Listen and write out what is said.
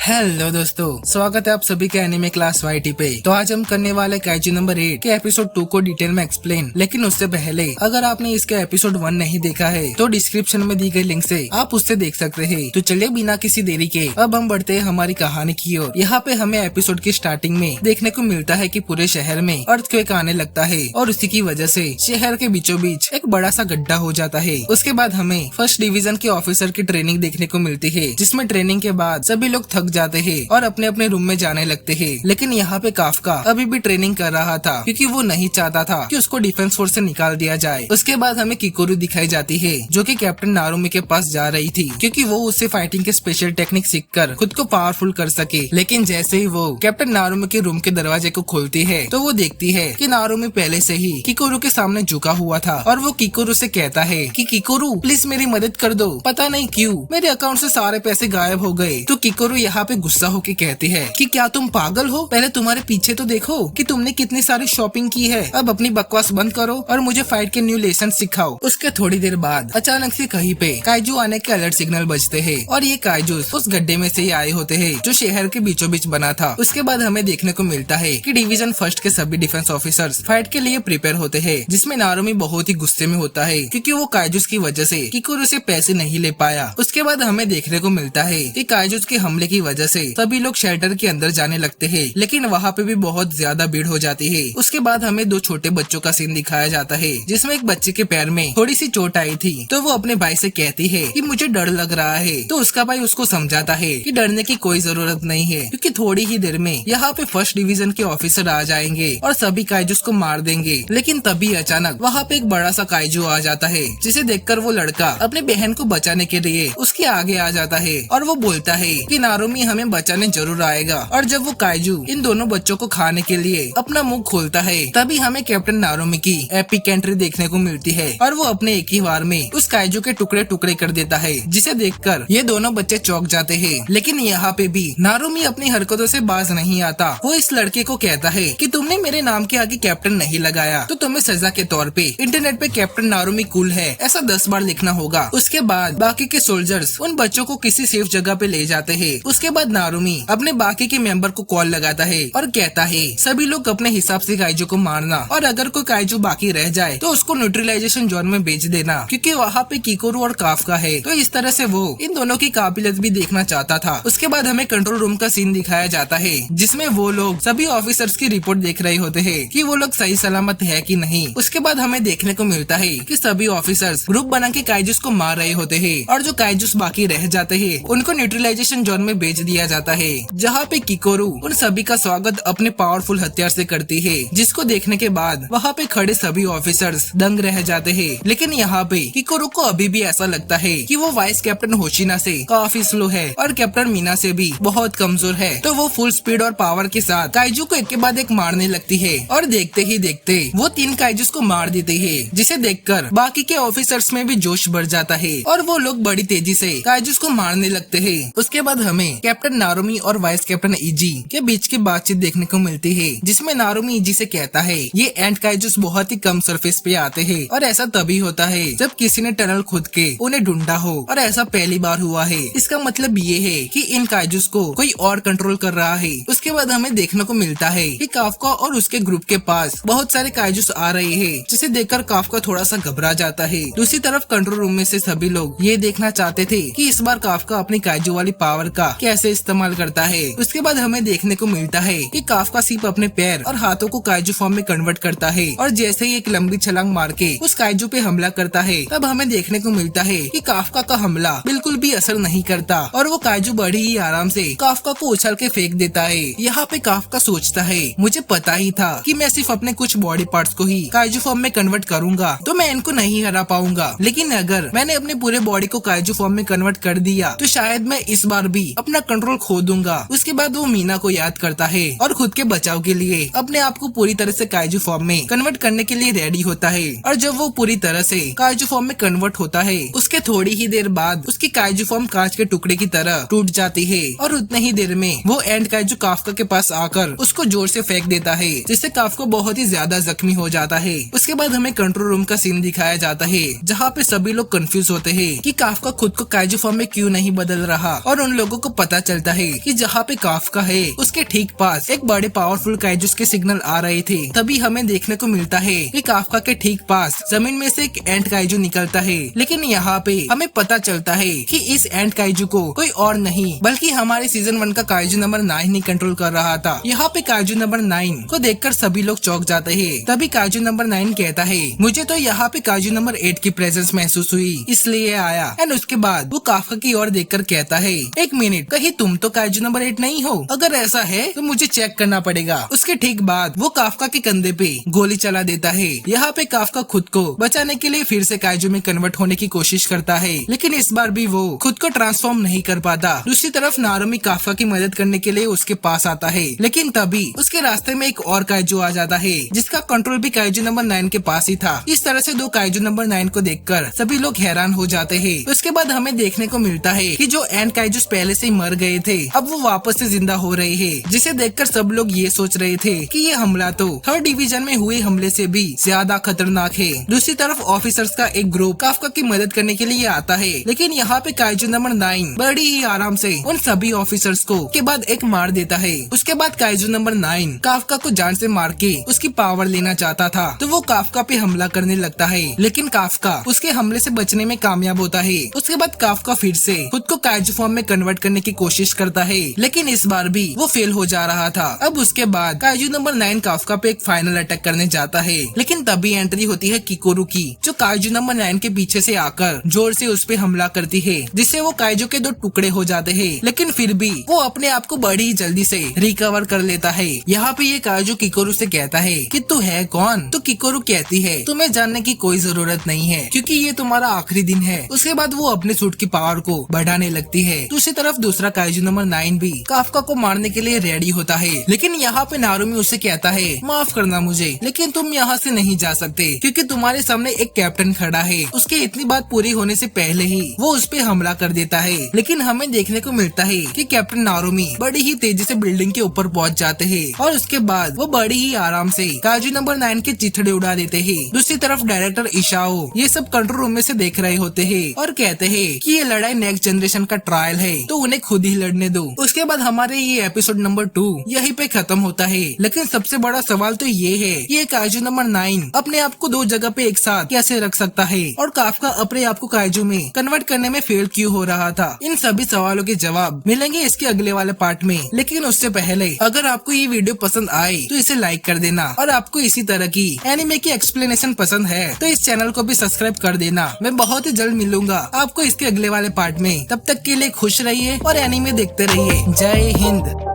Hello दोस्तों, स्वागत है आप सभी के एनिमे क्लास वाईटी पे। तो आज हम करने वाले काइजू नंबर 8 के एपिसोड 2 को डिटेल में एक्सप्लेन। लेकिन उससे पहले अगर आपने इसके एपिसोड 1 नहीं देखा है तो डिस्क्रिप्शन में दी गई लिंक से आप उससे देख सकते हैं। तो चलिए बिना किसी देरी के अब हम बढ़ते हैं हमारी कहानी की ओर। यहाँ पे हमें एपिसोड की स्टार्टिंग में देखने को मिलता है कि पूरे शहर में अर्थक्वेक आने लगता है और उसी की वजह से शहर के बीचों बीच एक बड़ा सा गड्ढा हो जाता है। उसके बाद हमें फर्स्ट डिवीजन के ऑफिसर की ट्रेनिंग देखने को मिलती है, जिसमें ट्रेनिंग के बाद सभी लोग थक जाते हैं और अपने अपने रूम में जाने लगते हैं। लेकिन यहाँ पे काफका अभी भी ट्रेनिंग कर रहा था क्योंकि वो नहीं चाहता था कि उसको डिफेंस फोर्स से निकाल दिया जाए। उसके बाद हमें किकोरू दिखाई जाती है जो कि कैप्टन नारुमी के पास जा रही थी क्योंकि वो उससे फाइटिंग के स्पेशल टेक्निक सीखकर खुद को पावरफुल कर सके। लेकिन जैसे ही वो कैप्टन नारुमी के रूम के दरवाजे को खोलती है तो वो देखती है कि नारुमी पहले से ही किकोरू के सामने झुका हुआ था और वो किकोरू से कहता है कि किकोरू प्लीज मेरी मदद कर दो, पता नहीं क्यों मेरे अकाउंट से सारे पैसे गायब हो गए। तो किकोरू यहाँ पे गुस्सा होके कहती है कि क्या तुम पागल हो, पहले तुम्हारे पीछे तो देखो कि तुमने कितनी सारी शॉपिंग की है। अब अपनी बकवास बंद करो और मुझे फाइट के न्यू लेसन सिखाओ। उसके थोड़ी देर बाद अचानक से कहीं पे काइजू आने के अलर्ट सिग्नल बजते हैं और ये काइजू उस गड्ढे में से ही आए होते हैं जो शहर के बीचों बीच बना था। उसके बाद हमें देखने को मिलता है कि डिवीजन फर्स्ट के सभी डिफेंस ऑफिसर्स फाइट के लिए प्रिपेयर होते हैं, जिसमें नारुमी बहुत ही गुस्से में होता है क्योंकि वो काइजूस की वजह से किकोरू से पैसे नहीं ले पाया। उसके बाद हमें देखने को मिलता है कि काइजूस के हमले की वजह से सभी लोग शेल्टर के अंदर जाने लगते हैं, लेकिन वहाँ पे भी बहुत ज्यादा भीड़ हो जाती है। उसके बाद हमें दो छोटे बच्चों का सीन दिखाया जाता है जिसमें एक बच्चे के पैर में थोड़ी सी चोट आई थी तो वो अपने भाई से कहती है कि मुझे डर लग रहा है। तो उसका भाई उसको समझाता है कि डरने की कोई जरूरत नहीं है क्योंकि थोड़ी ही देर में यहाँ पे फर्स्ट डिवीजन के ऑफिसर आ जाएंगे और सभी काइजूस को मार देंगे। लेकिन तभी अचानक वहाँ पे एक बड़ा सा काइजू आ जाता है जिसे देखकर वो लड़का अपनी बहन को बचाने के लिए उसके आगे आ जाता है और वो बोलता है कि नारुमी हमें बचाने जरूर आएगा। और जब वो काइजू इन दोनों बच्चों को खाने के लिए अपना मुंह खोलता है तभी हमें कैप्टन नारुमी की एपिक एंट्री देखने को मिलती है और वो अपने एक ही वार में उस काइजू के टुकड़े टुकड़े कर देता है, जिसे देखकर ये दोनों बच्चे चौंक जाते हैं। लेकिन यहाँ पे भी नारुमी अपनी हरकतों से बाज नहीं आता। वो इस लड़के को कहता है कि तुमने मेरे नाम के आगे कैप्टन नहीं लगाया तो तुम्हें सजा के तौर पे इंटरनेट पे कैप्टन नारुमी कूल है ऐसा 10 बार लिखना होगा। उसके बाद बाकी के सोल्जर्स उन बच्चों को किसी सेफ जगह पे ले जाते हैं। उसके बाद नारुमी अपने बाकी के मेंबर को कॉल लगाता है और कहता है सभी लोग अपने हिसाब से काइजू को मारना और अगर कोई काइजू बाकी रह जाए तो उसको न्यूट्रलाइजेशन जोन में भेज देना क्योंकि वहाँ पे किकोरू और काफका है। तो इस तरह से वो इन दोनों की काबिलियत भी देखना चाहता था। उसके बाद हमें कंट्रोल रूम का सीन दिखाया जाता है जिसमें वो लोग सभी ऑफिसर्स की रिपोर्ट देख रहे होते हैं कि वो लोग सही सलामत है कि नहीं। उसके बाद हमें देखने को मिलता है कि सभी ऑफिसर्स ग्रुप बना के काइजूस को मार रहे होते हैं और जो काइजूस बाकी रह जाते हैं उनको न्यूट्रलाइजेशन जोन में भेज दिया जाता है, जहाँ पे किकोरू उन सभी का स्वागत अपने पावरफुल हथियार से करती है, जिसको देखने के बाद वहाँ पे खड़े सभी ऑफिसर्स दंग रह जाते हैं। लेकिन यहाँ पे किकोरू को अभी भी ऐसा लगता है कि वो वाइस कैप्टन होशिना से काफी स्लो है और कैप्टन मीना से भी बहुत कमजोर है। तो वो फुल स्पीड और पावर के साथ काइजू को एक के बाद एक मारने लगती है और देखते ही देखते वो 3 काइजूस को मार देती है, जिसे देखकर बाकी के ऑफिसर्स में भी जोश बढ़ जाता है और वो लोग बड़ी तेजी से काइजूस को मारने लगते हैं। उसके बाद हमें कैप्टन नारुमी और वाइस कैप्टन इजी के बीच की बातचीत देखने को मिलती है जिसमें नारुमी इजी से कहता है ये एंड काइजूस बहुत ही कम सरफेस पे आते हैं और ऐसा तभी होता है जब किसी ने टनल खुद के उन्हें ढूंढा हो और ऐसा पहली बार हुआ है। इसका मतलब ये है कि इन काइजूस को कोई और कंट्रोल कर रहा है। उसके बाद हमें देखने को मिलता है कि काफका और उसके ग्रुप के पास बहुत सारे काइजूस आ रहे हैं, जिसे देखकर काफका थोड़ा सा घबरा जाता है। दूसरी तरफ कंट्रोल रूम में से सभी लोग ये देखना चाहते थे कि इस बार काफका अपनी काइजू वाली पावर का कैसे इस्तेमाल करता है। उसके बाद हमें देखने को मिलता है कि काफका सिर्फ अपने पैर और हाथों को काइजू फॉर्म में कन्वर्ट करता है और जैसे ही एक लंबी छलांग मार के उस काइजू पे हमला करता है तब हमें देखने को मिलता है कि काफका का हमला बिल्कुल भी असर नहीं करता और वो काइजू बड़ी ही आराम से काफका को उछाल के फेंक देता है। यहाँ पे काफका सोचता है मुझे पता ही था कि मैं सिर्फ अपने कुछ बॉडी पार्ट्स को ही काइजू फॉर्म में कन्वर्ट करूंगा तो मैं इनको नहीं हरा पाऊंगा, लेकिन अगर मैंने अपने पूरे बॉडी को काइजू फॉर्म में कन्वर्ट कर दिया तो शायद मैं इस बार भी अपना कंट्रोल खो दूंगा। उसके बाद वो मीना को याद करता है और खुद के बचाव के लिए अपने आप को पूरी तरह से काइजू फॉर्म में कन्वर्ट करने के लिए रेडी होता है और जब वो पूरी तरह से काइजू फॉर्म में कन्वर्ट होता है उसके थोड़ी ही देर बाद उसकी काइजू फॉर्म कांच के टुकड़े की तरह टूट जाती है और उतने ही देर में वो एंड काइजू काफका के पास आकर उसको जोर से फेंक देता है, जिससे काफका बहुत ही ज्यादा जख्मी हो जाता है। उसके बाद हमें कंट्रोल रूम का सीन दिखाया जाता है जहाँ पे सभी लोग कंफ्यूज होते हैं कि काफका खुद को काइजू फॉर्म में क्यों नहीं बदल रहा और उन लोगों को पता पता चलता है कि जहाँ पे काफ्का है उसके ठीक पास एक बड़े पावरफुल काइजूस के सिग्नल आ रहे थे। तभी हमें देखने को मिलता है कि काफ्का के ठीक पास जमीन में से एक एंट काइजू निकलता है। लेकिन यहाँ पे हमें पता चलता है कि इस एंट काइजू को कोई और नहीं बल्कि हमारे सीजन 1 का काइजू नंबर 9 ही कंट्रोल कर रहा था। यहाँ पे काइजू नंबर 9 को देखकर सभी लोग चौंक जाते हैं। तभी काइजू नंबर 9 कहता है, मुझे तो यहाँ पे काइजू नंबर 8 की प्रेजेंस महसूस हुई इसलिए आया। एंड उसके बाद वो काफ्का की ओर देखकर कहता है, एक मिनट, कहीं तुम तो काइजू नंबर 8 नहीं हो? अगर ऐसा है तो मुझे चेक करना पड़ेगा। उसके ठीक बाद वो काफ्का के कंधे पे गोली चला देता है। यहाँ पे काफ्का खुद को बचाने के लिए फिर से काइजू में कन्वर्ट होने की कोशिश करता है, लेकिन इस बार भी वो खुद को ट्रांसफॉर्म नहीं कर पाता। दूसरी तरफ नारुमी काफ्का की मदद करने के लिए उसके पास आता है, लेकिन तभी उसके रास्ते में एक और काइजू आ जाता है जिसका कंट्रोल भी काइजू नंबर 9 के पास ही था। इस तरह से दो काइजू नंबर 9 को देखकर सभी लोग हैरान हो जाते हैं। उसके बाद हमें देखने को मिलता है कि जो एंट काइजूस पहले से ही मर गए थे अब वो वापस से जिंदा हो रहे हैं, जिसे देखकर सब लोग ये सोच रहे थे कि ये हमला तो थर्ड डिवीजन में हुए हमले से भी ज्यादा खतरनाक है। दूसरी तरफ ऑफिसर्स का एक ग्रुप काफ्का की मदद करने के लिए आता है, लेकिन यहाँ पे काइजू नंबर 9 बड़ी ही आराम से उन सभी ऑफिसर्स को के बाद एक मार देता है। उसके बाद काइजू नंबर 9 काफ्का को जान से मार के उसकी पावर लेना चाहता था, तो वो काफ्का पे हमला करने लगता है, लेकिन काफ्का उसके हमले से बचने में कामयाब होता है। उसके बाद काफ्का फिर से खुद को काइजू फॉर्म में कन्वर्ट करने की कोशिश करता है, लेकिन इस बार भी वो फेल हो जा रहा था। अब उसके बाद काइजू नंबर 9 काफ्का पे एक फाइनल अटैक करने जाता है, लेकिन तभी एंट्री होती है किकोरू की, जो काइजू नंबर 9 के पीछे से आकर जोर से उस पे हमला करती है, जिससे वो काइजू के दो टुकड़े हो जाते हैं। लेकिन फिर भी वो अपने आप को बड़ी जल्दी से रिकवर कर लेता है। यहाँ पे ये काइजू किकोरू से कहता है कि तू है कौन? तो किकोरू कहती है, तुम्हें जानने की कोई जरूरत नहीं है क्योंकि ये तुम्हारा आखिरी दिन है। उसके बाद वो अपने सूट की पावर को बढ़ाने लगती है। दूसरी तरफ दूसरा काइजू नंबर 9 भी काफ्का को मारने के लिए रेडी होता है, लेकिन यहाँ पे नारुमी उसे कहता है, माफ करना मुझे, लेकिन तुम यहाँ से नहीं जा सकते क्योंकि तुम्हारे सामने एक कैप्टन खड़ा है। उसके इतनी बात पूरी होने से पहले ही वो उस पे हमला कर देता है, लेकिन हमें देखने को मिलता है कि कैप्टन नारुमी बड़ी ही तेजी से बिल्डिंग के ऊपर पहुंच जाते हैं और उसके बाद वो बड़ी ही आराम से काइजू नंबर 9 के चिथड़े उड़ा देते हैं। दूसरी तरफ डायरेक्टर इशाओ ये सब कंट्रोल रूम में से देख रहे होते हैं और कहते हैं कि ये लड़ाई नेक्स्ट जनरेशन का ट्रायल है, तो उन्हें खुद ही लड़ने दो। उसके बाद हमारे ये एपिसोड नंबर 2 यहीं पे खत्म होता है, लेकिन सबसे बड़ा सवाल तो ये है कि काइजू नंबर 9 अपने आप को दो जगह पे एक साथ कैसे रख सकता है और काफ्का अपने आप को काइजू में कन्वर्ट करने में फेल क्यों हो रहा था। इन सभी सवालों के जवाब मिलेंगे इसके अगले वाले पार्ट में, लेकिन उससे पहले अगर आपको ये वीडियो पसंद आए तो इसे लाइक कर देना और आपको इसी तरह की एनिमे की एक्सप्लेनेशन पसंद है तो इस चैनल को भी सब्सक्राइब कर देना। मैं बहुत ही जल्द मिलूंगा आपको इसके अगले वाले पार्ट में, तब तक के लिए खुश रहिए और एनिमे देखते रहिए। जय हिंद।